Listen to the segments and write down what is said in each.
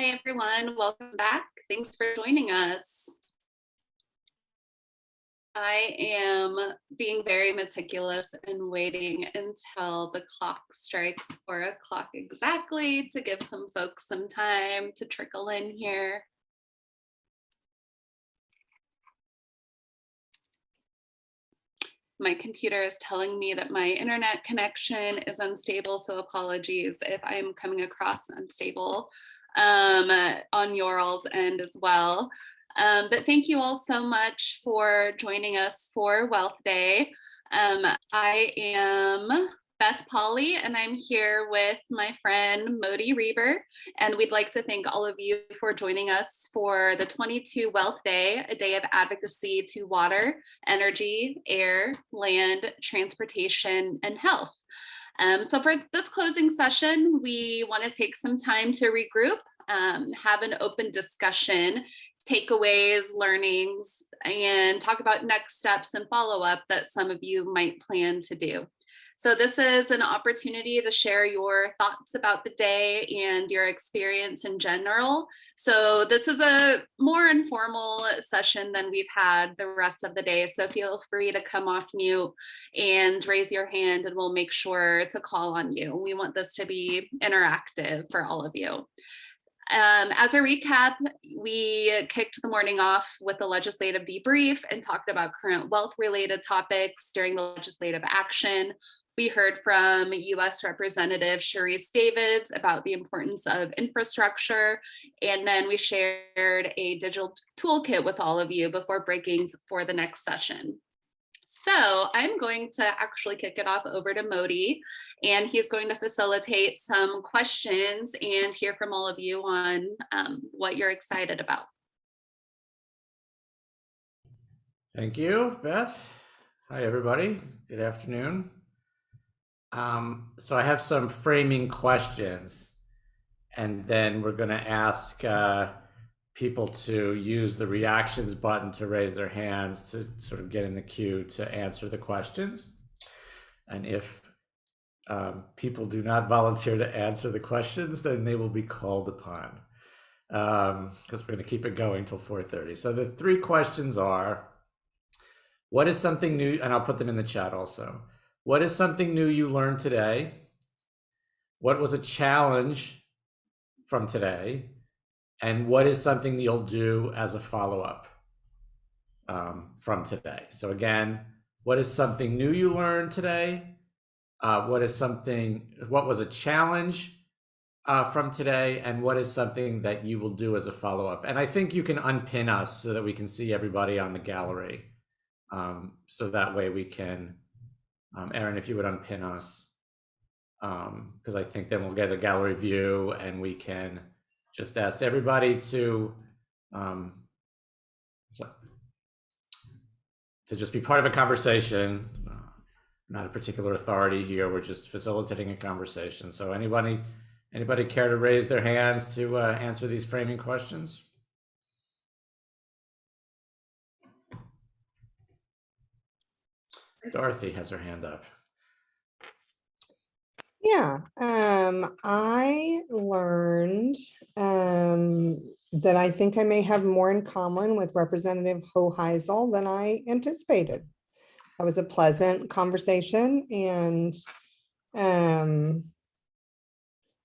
Hi, everyone. Welcome back. Thanks for joining us. I am being very meticulous and waiting until the clock strikes 4 o'clock exactly to give some folks some time to trickle in here. My computer is telling me that my internet connection is unstable, so apologies if I'm coming across unstable on your all's end as well. But thank you all so much for joining us for Wealth Day. I am Beth Polly, and I'm here with my friend Modi Reber, and we'd like to thank all of you for joining us for the 22 Wealth Day, a day of advocacy to water, energy, air, land, transportation, and health. So for this closing session, we want to take some time to regroup, have an open discussion, takeaways, learnings, and talk about next steps and follow-up that some of you might plan to do. So this is an opportunity to share your thoughts about the day and your experience in general. So this is a more informal session than we've had the rest of the day. So feel free to come off mute and raise your hand and we'll make sure to call on you. We want this to be interactive for all of you. As a recap, we kicked the morning off with a legislative debrief and talked about current wealth-related topics during the legislative action. We heard from U.S. Representative Sharice Davids about the importance of infrastructure, and then we shared a digital toolkit with all of you before breaking for the next session. So I'm going to actually kick it off over to Modi, and he's going to facilitate some questions and hear from all of you on what you're excited about. Thank you, Beth. Hi, everybody. Good afternoon. So I have some framing questions, and then we're going to ask people to use the reactions button to raise their hands to sort of get in the queue to answer the questions. And if people do not volunteer to answer the questions, then they will be called upon, because we're going to keep it going till 4:30. So the three questions are, what is something new? And I'll put them in the chat also. What is something new you learned today? What was a challenge from today? And what is something that you'll do as a follow-up from today? So again, what is something new you learned today? What was a challenge from today? And what is something that you will do as a follow-up? And I think you can unpin us so that we can see everybody on the gallery. So that way we can, Aaron, if you would unpin us, because I think then we'll get a gallery view and we can just ask everybody to just be part of a conversation. Not a particular authority here. We're just facilitating a conversation. So anybody care to raise their hands to answer these framing questions? Dorothy has her hand up. Yeah, I learned that I think I may have more in common with Representative Hoheisel than I anticipated. That was a pleasant conversation, and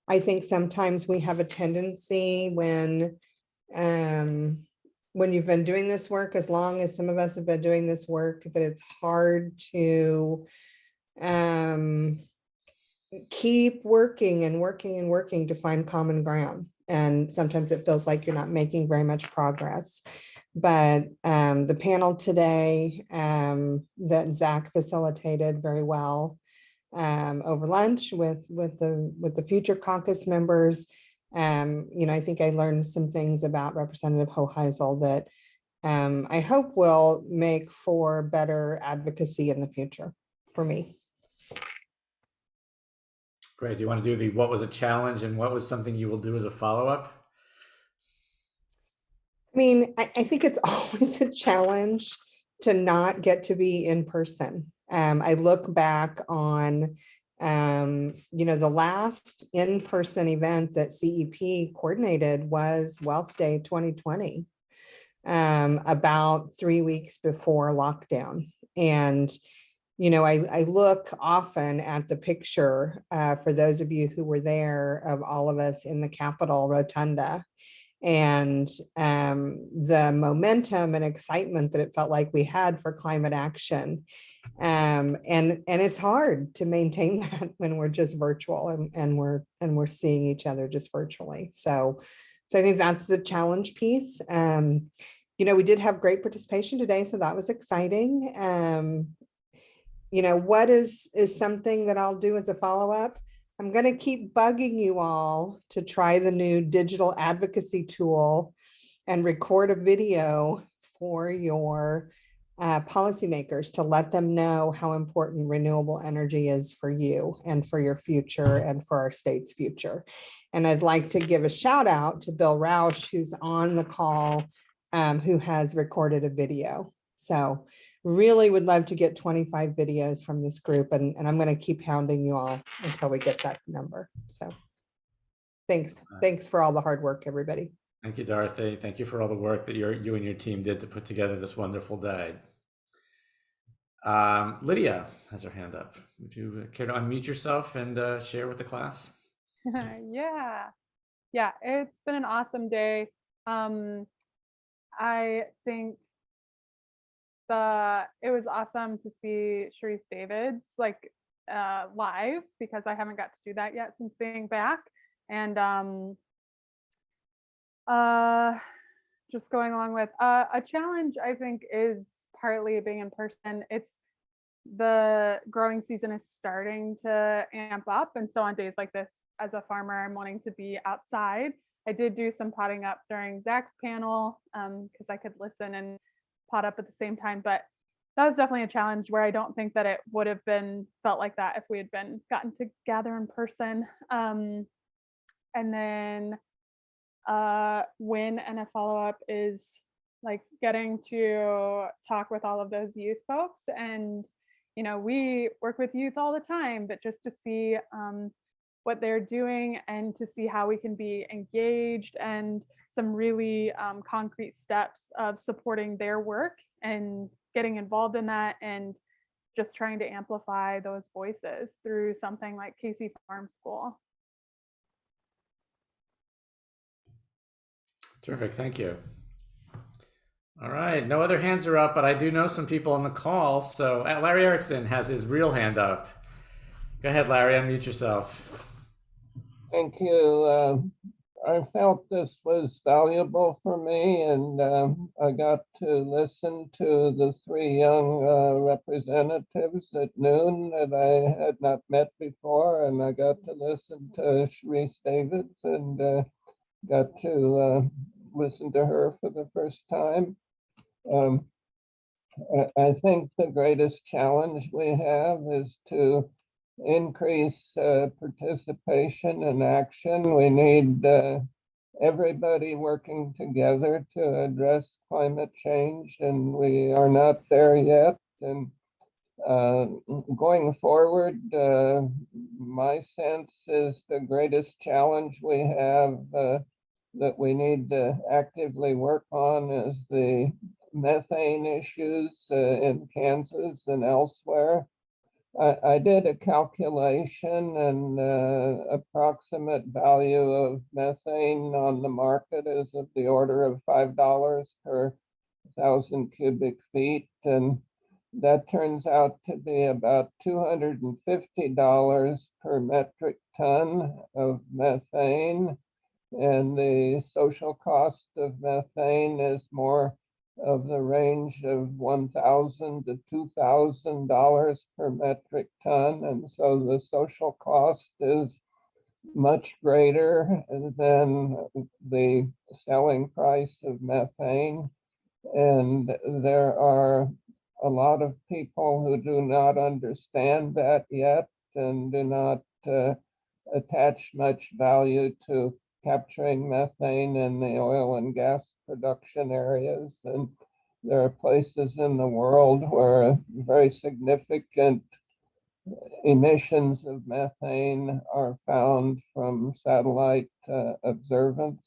I think sometimes we have a tendency when you've been doing this work as long as some of us have been doing this work, that it's hard to keep working and working and working to find common ground. And sometimes it feels like you're not making very much progress. But the panel today that Zach facilitated very well over lunch with the future caucus members, I think I learned some things about Representative Hoheisel that I hope will make for better advocacy in the future for me. Great. Do you want to do what was a challenge and what was something you will do as a follow-up? I mean, I think it's always a challenge to not get to be in person. I look back on The last in-person event that CEP coordinated was Wealth Day 2020, about 3 weeks before lockdown. And I look often at the picture, for those of you who were there, of all of us in the Capitol Rotunda, and the momentum and excitement that it felt like we had for climate action. And it's hard to maintain that when we're just virtual and we're seeing each other just virtually. So I think that's the challenge piece. We did have great participation today, so that was exciting. What is something that I'll do as a follow-up? I'm going to keep bugging you all to try the new digital advocacy tool and record a video for your policymakers to let them know how important renewable energy is for you and for your future and for our state's future. And I'd like to give a shout out to Bill Roush, who's on the call, who has recorded a video. So really would love to get 25 videos from this group, and I'm going to keep hounding you all until we get that number. So thanks for all the hard work, everybody. Thank you, Dorothy. Thank you for all the work that you and your team did to put together this wonderful day. Lydia has her hand up. Would you care to unmute yourself and share with the class? Yeah, it's been an awesome day. I think it was awesome to see Sharice Davids live, because I haven't got to do that yet since being back. And just going along with a challenge, I think, is partly being in person. It's the growing season is starting to amp up, and so on days like this, as a farmer, I'm wanting to be outside. I did do some potting up during Zach's panel because I could listen and pot up at the same time, but that was definitely a challenge where I don't think that it would have felt like that if we had gotten to gather in person. And then win and a follow-up is like getting to talk with all of those youth folks. And we work with youth all the time, but just to see what they're doing and to see how we can be engaged, and some really concrete steps of supporting their work and getting involved in that, and just trying to amplify those voices through something like Casey Farm School. Terrific, thank you. All right, no other hands are up, but I do know some people on the call. So Larry Erickson has his real hand up. Go ahead, Larry, unmute yourself. Thank you. I felt this was valuable for me, and I got to listen to the three young representatives at noon that I had not met before, and I got to listen to Sharice Davids, and got to listen to her for the first time. I think the greatest challenge we have is to increase participation and action. We need everybody working together to address climate change, and we are not there yet. And going forward, my sense is the greatest challenge we have that we need to actively work on is the methane issues in Kansas and elsewhere. I did a calculation, and approximate value of methane on the market is of the order of $5 per 1,000 cubic feet. And that turns out to be about $250 per metric ton of methane. And the social cost of methane is more of the range of $1,000 to $2,000 per metric ton. And so the social cost is much greater than the selling price of methane. And there are a lot of people who do not understand that yet and do not attach much value to capturing methane in the oil and gas production areas. And there are places in the world where a very significant emissions of methane are found from satellite observance.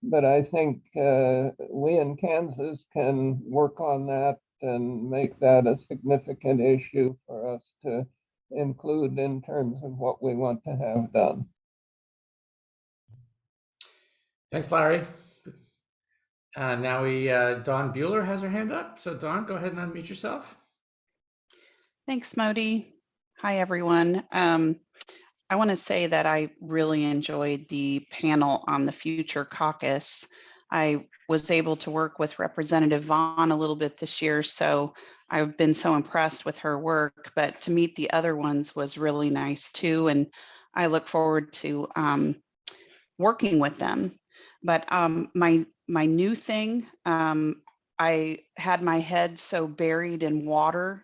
But I think we in Kansas can work on that and make that a significant issue for us to include in terms of what we want to have done. Thanks, Larry. Now Dawn Bueller has her hand up. So Dawn, go ahead and unmute yourself. Thanks, Modi. Hi, everyone. I want to say that I really enjoyed the panel on the Future Caucus. I was able to work with Representative Vaughn a little bit this year, so I've been so impressed with her work, but to meet the other ones was really nice too, and I look forward to working with them. But my new thing, I had my head so buried in water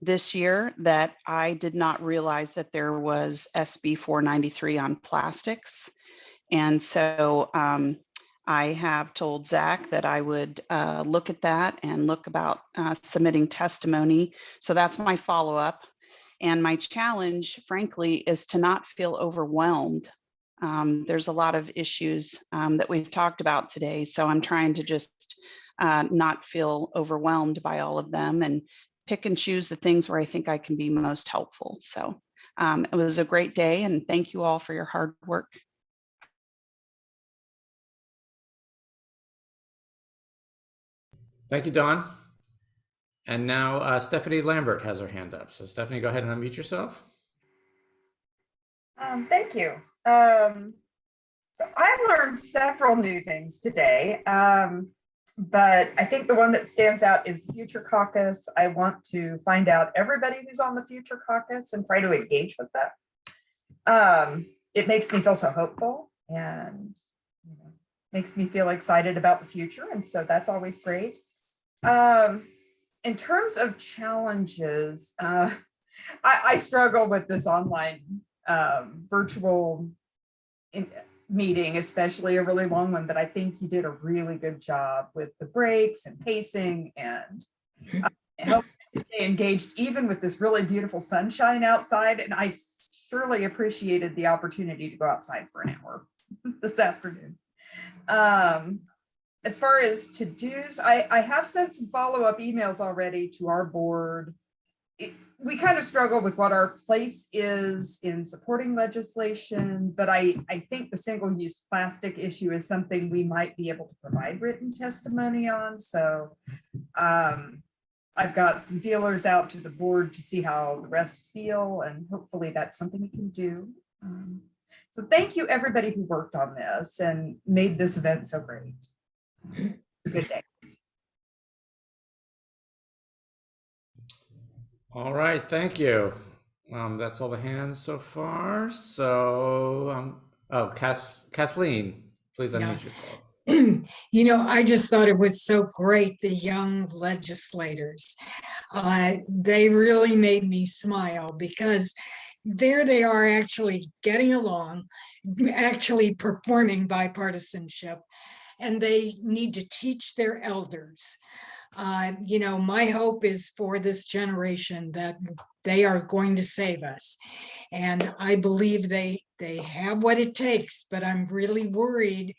this year that I did not realize that there was SB 493 on plastics. And so I have told Zach that I would look at that and look about submitting testimony. So that's my follow-up. And my challenge, frankly, is to not feel overwhelmed. There's a lot of issues that we've talked about today. So I'm trying to just not feel overwhelmed by all of them and pick and choose the things where I think I can be most helpful. So it was a great day, and thank you all for your hard work. Thank you, Dawn. And now Stephanie Lambert has her hand up. So Stephanie, go ahead and unmute yourself. Thank you. So I learned several new things today, but I think the one that stands out is the Future Caucus. I want to find out everybody who's on the Future Caucus and try to engage with them. It makes me feel so hopeful and makes me feel excited about the future. And so that's always great. In terms of challenges, I struggle with this online virtual meeting, especially a really long one, but I think you did a really good job with the breaks and pacing and help me stay engaged even with this really beautiful sunshine outside. And I surely appreciated the opportunity to go outside for an hour this afternoon. As far as to-dos, I have sent some follow-up emails already to our board. We kind of struggle with what our place is in supporting legislation, but I think the single-use plastic issue is something we might be able to provide written testimony on. So I've got some feelers out to the board to see how the rest feel, and hopefully that's something we can do. So thank you everybody who worked on this and made this event so great. It's a good day. All right, thank you. That's all the hands so far. So, Kathleen, please unmute yourself. You know, I just thought it was so great, the young legislators. They really made me smile because there they are actually getting along, actually performing bipartisanship, and they need to teach their elders. You know, my hope is for this generation that they are going to save us. And I believe they have what it takes, but I'm really worried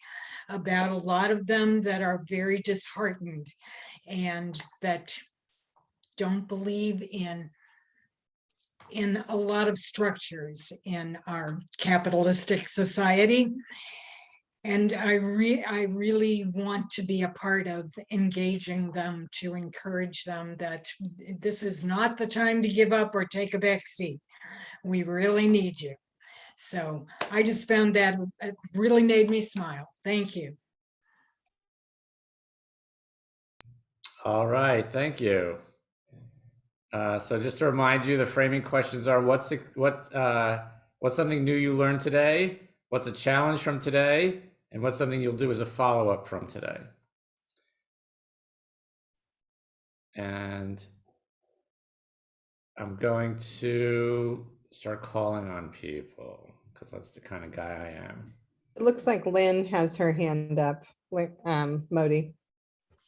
about a lot of them that are very disheartened and that don't believe in a lot of structures in our capitalistic society. And I really want to be a part of engaging them to encourage them that this is not the time to give up or take a back seat. We really need you. So I just found that it really made me smile. Thank you. All right, thank you. So just to remind you, the framing questions are: what's something new you learned today? What's a challenge from today? And what's something you'll do as a follow-up from today? And I'm going to start calling on people because that's the kind of guy I am. It looks like Lynn has her hand up, Modi.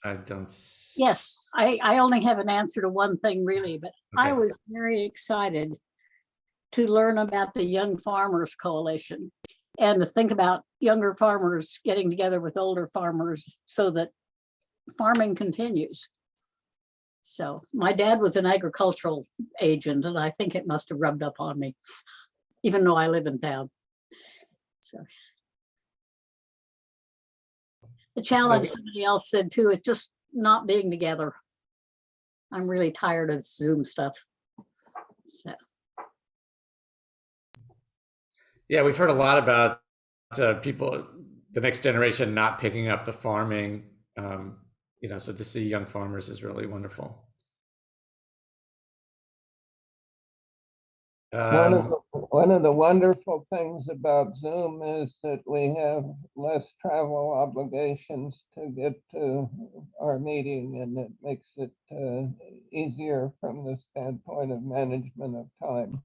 I don't. Yes, I only have an answer to one thing really, but I Okay. was very excited to learn about the Young Farmers Coalition and to think about younger farmers getting together with older farmers so that farming continues. So my dad was an agricultural agent, and I think it must have rubbed up on me, even though I live in town. So the challenge, somebody else said too, is just not being together. I'm really tired of Zoom stuff. So. Yeah, we've heard a lot about people, the next generation not picking up the farming. So to see young farmers is really wonderful. One of the wonderful things about Zoom is that we have less travel obligations to get to our meeting, and it makes it easier from the standpoint of management of time.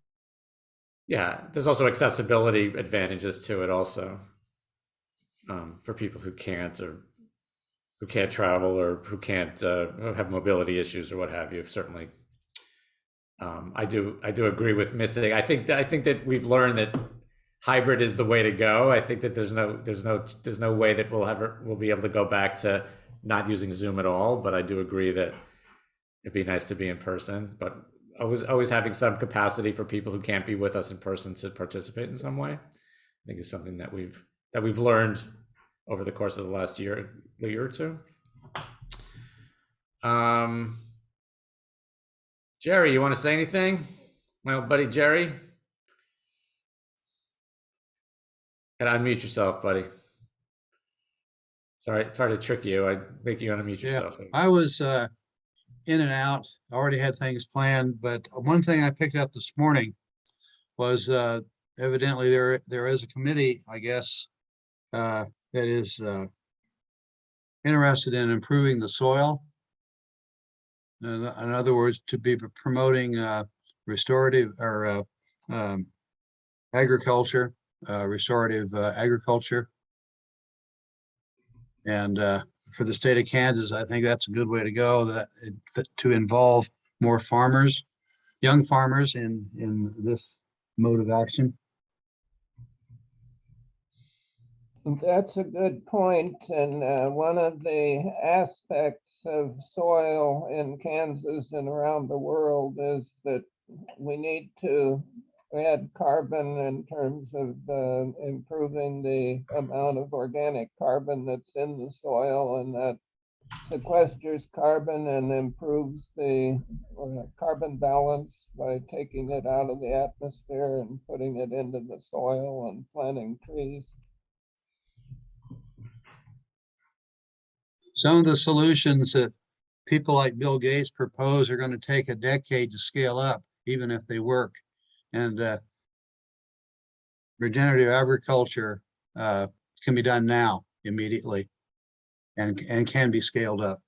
Yeah, there's also accessibility advantages to it also, for people who can't travel or who can't have mobility issues or what have you. Certainly, I do agree with missing. I think that we've learned that hybrid is the way to go. I think that there's no way that we'll be able to go back to not using Zoom at all. But I do agree that it'd be nice to be in person. But always having some capacity for people who can't be with us in person to participate in some way, I think is something that we've learned over the course of the last year or two. Jerry, you want to say anything? My old buddy Jerry? Gotta unmute yourself, buddy. Sorry, it's hard to trick you. I make you unmute yourself. I was in and out. I already had things planned, but one thing I picked up this morning was evidently there is a committee, I guess, that is interested in improving the soil. In other words, to be promoting restorative or agriculture, restorative agriculture. And for the state of Kansas, I think that's a good way to go, to involve more farmers, young farmers in this mode of action. That's a good point. And one of the aspects of soil in Kansas and around the world is that we need to add carbon in terms of improving the amount of organic carbon that's in the soil, and that sequesters carbon and improves the carbon balance by taking it out of the atmosphere and putting it into the soil and planting trees. Some of the solutions that people like Bill Gates propose are going to take a decade to scale up, even if they work. And regenerative agriculture can be done now, immediately, and can be scaled up.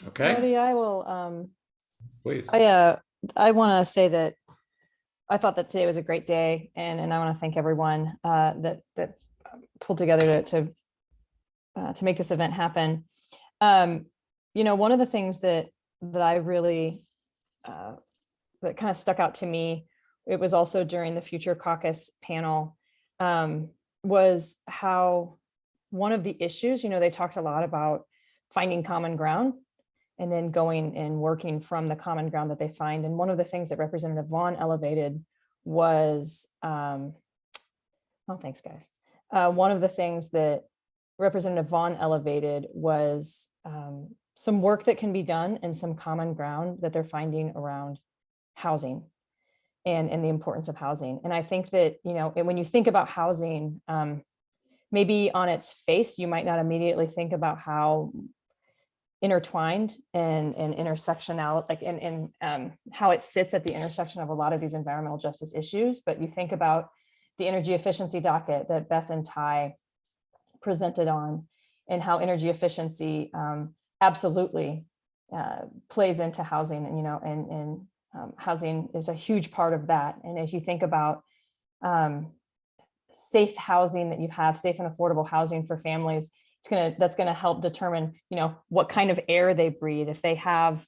Okay. Jody, I will. Please. I want to say that I thought that today was a great day, and I want to thank everyone that pulled together to make this event happen. One of the things that I really that kind of stuck out to me, it was also during the Future Caucus panel, was how one of the issues, they talked a lot about finding common ground and then going and working from the common ground that they find. And one of the things that Representative Vaughn elevated was, oh, thanks guys. One of the things that Representative Vaughn elevated was some work that can be done and some common ground that they're finding around housing and the importance of housing. And I think that, and when you think about housing, maybe on its face, you might not immediately think about how intertwined and intersectional, and how it sits at the intersection of a lot of these environmental justice issues. But you think about the energy efficiency docket that Beth and Ty presented on, and how energy efficiency absolutely plays into housing, and housing is a huge part of that. And if you think about safe housing that you have, safe and affordable housing for families, that's going to help determine, what kind of air they breathe. If they have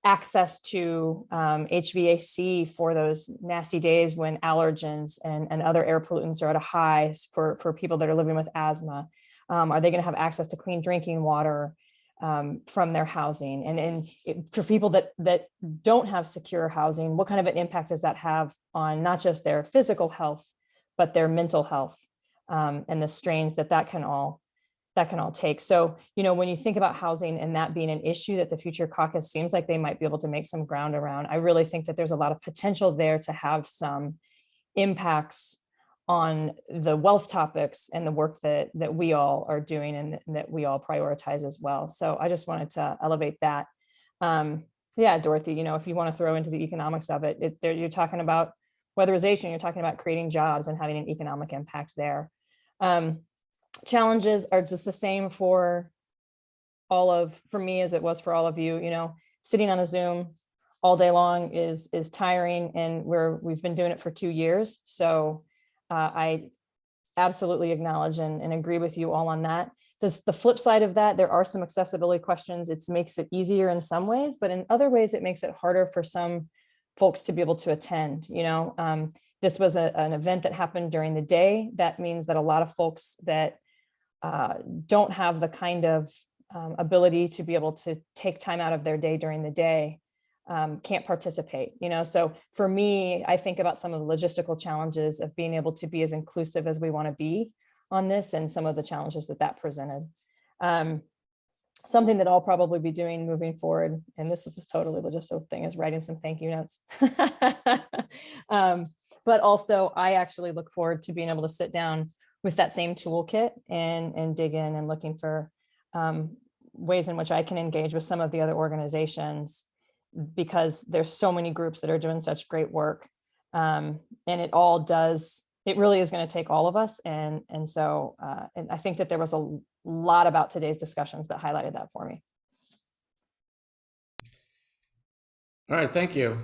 access to HVAC for those nasty days when allergens and other air pollutants are at a high for people that are living with asthma, are they going to have access to clean drinking water from their housing? And for people that don't have secure housing, what kind of an impact does that have on not just their physical health, but their mental health, and the strains that can all take? So, when you think about housing and that being an issue that the Future Caucus seems like they might be able to make some ground around, I really think that there's a lot of potential there to have some impacts on the wealth topics and the work that we all are doing and that we all prioritize as well. So I just wanted to elevate that. Yeah, Dorothy, if you want to throw into the economics of it, you're talking about weatherization, you're talking about creating jobs and having an economic impact there. Challenges are just the same for me as it was for all of you. Sitting on a Zoom all day long is tiring, and we've been doing it for 2 years. So I absolutely acknowledge and agree with you all on that. The flip side of that, there are some accessibility questions. It makes it easier in some ways, but in other ways, it makes it harder for some folks to be able to attend. This was an event that happened during the day. That means that a lot of folks that don't have the kind of ability to be able to take time out of their day during the day can't participate. So for me, I think about some of the logistical challenges of being able to be as inclusive as we want to be on this, and some of the challenges that presented. Something that I'll probably be doing moving forward, and this is a totally logistical thing, is writing some thank you notes. But also, I actually look forward to being able to sit down with that same toolkit and dig in and looking for ways in which I can engage with some of the other organizations, because there's so many groups that are doing such great work. And it really is going to take all of us. And so and I think that there was a lot about today's discussions that highlighted that for me. All right, thank you.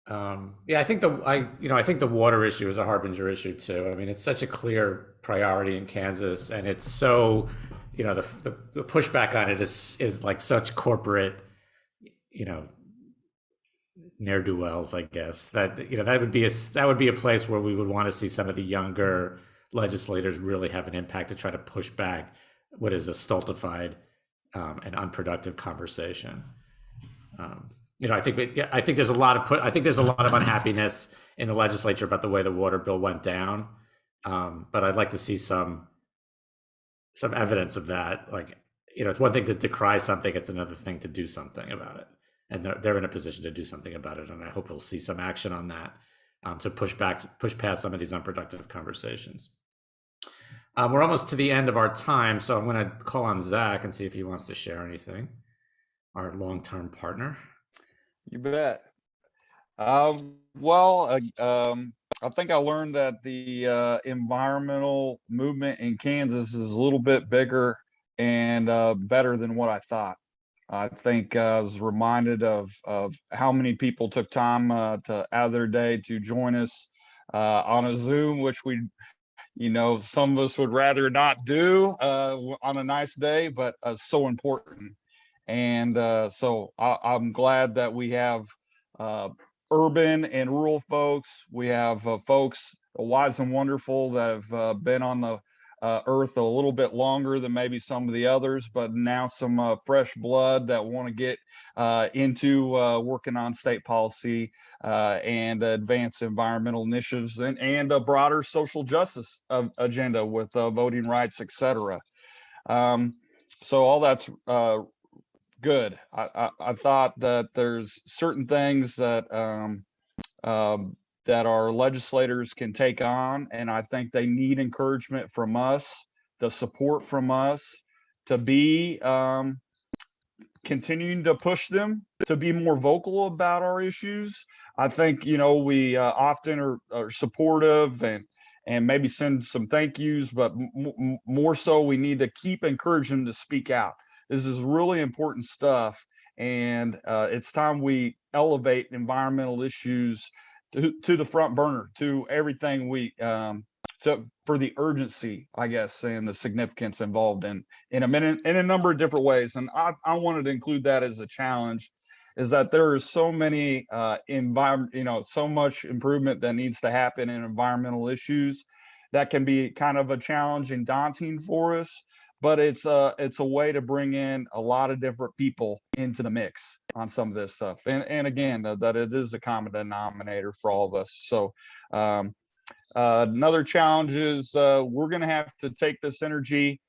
Yeah, I think the water issue is a harbinger issue too. I mean, it's such a clear priority in Kansas, and it's so, the pushback on it is like such corporate, ne'er-do-wells, I guess, that that would be a place where we would want to see some of the younger legislators really have an impact to try to push back what is a stultified and unproductive conversation. I think there's a lot of unhappiness in the legislature about the way the water bill went down, but I'd like to see some evidence of that. Like, it's one thing to decry something; it's another thing to do something about it. And they're in a position to do something about it, and I hope we'll see some action on that to push past some of these unproductive conversations. We're almost to the end of our time, so I'm going to call on Zach and see if he wants to share anything. Our long-term partner. You bet. I think I learned that the environmental movement in Kansas is a little bit bigger and better than what I thought. I think I was reminded of how many people took time out of their day to join us on a Zoom, which some of us would rather not do on a nice day, but so important. And so I'm glad that we have urban and rural folks. We have folks wise and wonderful that have been on the earth a little bit longer than maybe some of the others, but now some fresh blood that want to get into working on state policy and advance environmental initiatives and a broader social justice agenda with voting rights, etc. So all that's good. I thought that there's certain things that that our legislators can take on, and I think they need encouragement from us, the support from us, to be continuing to push them to be more vocal about our issues. I think we often are supportive and maybe send some thank yous, but more so we need to keep encouraging them to speak out. This is really important stuff, and it's time we elevate environmental issues to the front burner, to everything for the urgency, I guess, and the significance involved in a number of different ways. And I wanted to include that as a challenge, is that there is so many so much improvement that needs to happen in environmental issues that can be kind of a challenge and daunting for us. But it's a way to bring in a lot of different people into the mix on some of this stuff. And again, that it is a common denominator for all of us. So another challenge is we're going to have to take this energy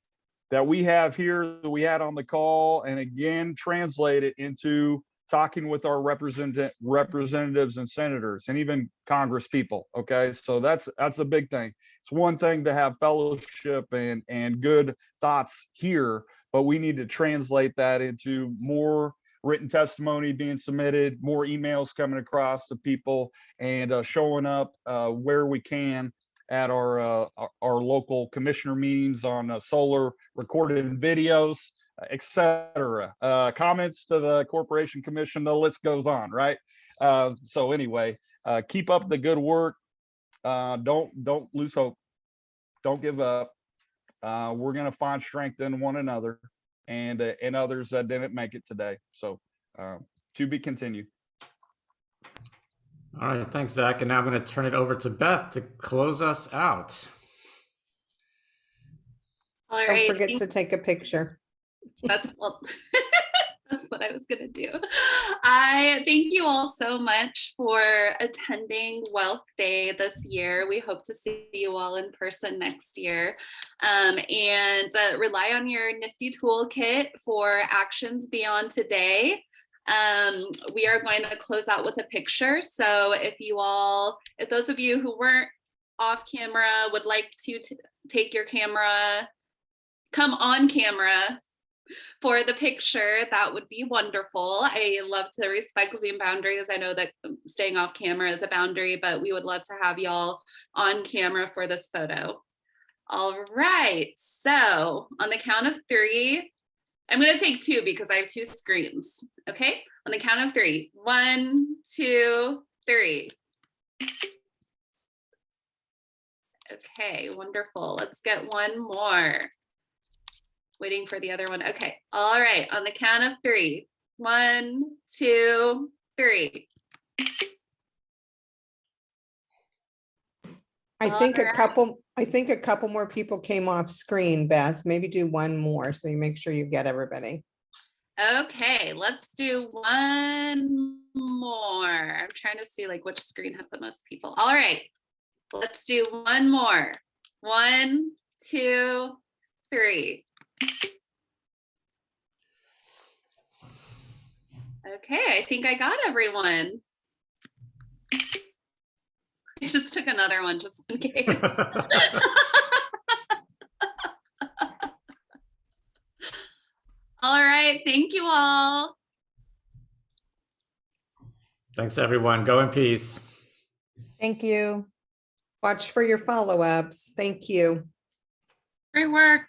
that we have here, that we had on the call, and again, translate it into talking with our representatives and senators and even Congress people. Okay, so that's a big thing. It's one thing to have fellowship and good thoughts here, but we need to translate that into more written testimony being submitted, more emails coming across to people, and showing up where we can at our local commissioner meetings on solar, recorded videos, etc. Comments to the Corporation Commission, the list goes on, right? So anyway, keep up the good work. Don't lose hope. Don't give up. We're going to find strength in one another and others that didn't make it today. So to be continued. All right, thanks, Zach. And now I'm going to turn it over to Beth to close us out. All Don't right. forget to take a picture. That's that's what I was gonna do. I thank you all so much for attending Wealth Day this year. We hope to see you all in person next year, and rely on your nifty toolkit for actions beyond today. We are going to close out with a picture. So if those of you who weren't off camera would like to take your camera, come on camera for the picture, that would be wonderful. I love to respect Zoom boundaries. I know that staying off camera is a boundary, but we would love to have y'all on camera for this photo. All right, so on the count of 3, I'm going to take 2 because I have 2 screens. Okay, on the count of 3, 1, 2, 3. Okay, wonderful. Let's get one more. Waiting for the other one. Okay. All right. On the count of 3. 1, 2, 3. I think a couple more people came off screen, Beth. Maybe do one more so you make sure you get everybody. Okay, let's do one more. I'm trying to see which screen has the most people. All right. Let's do one more. 1, 2, 3. Okay, I think I got everyone. I just took another one just in case. All right, thank you all. Thanks, everyone. Go in peace. Thank you. Watch for your follow-ups. Thank you. Great work.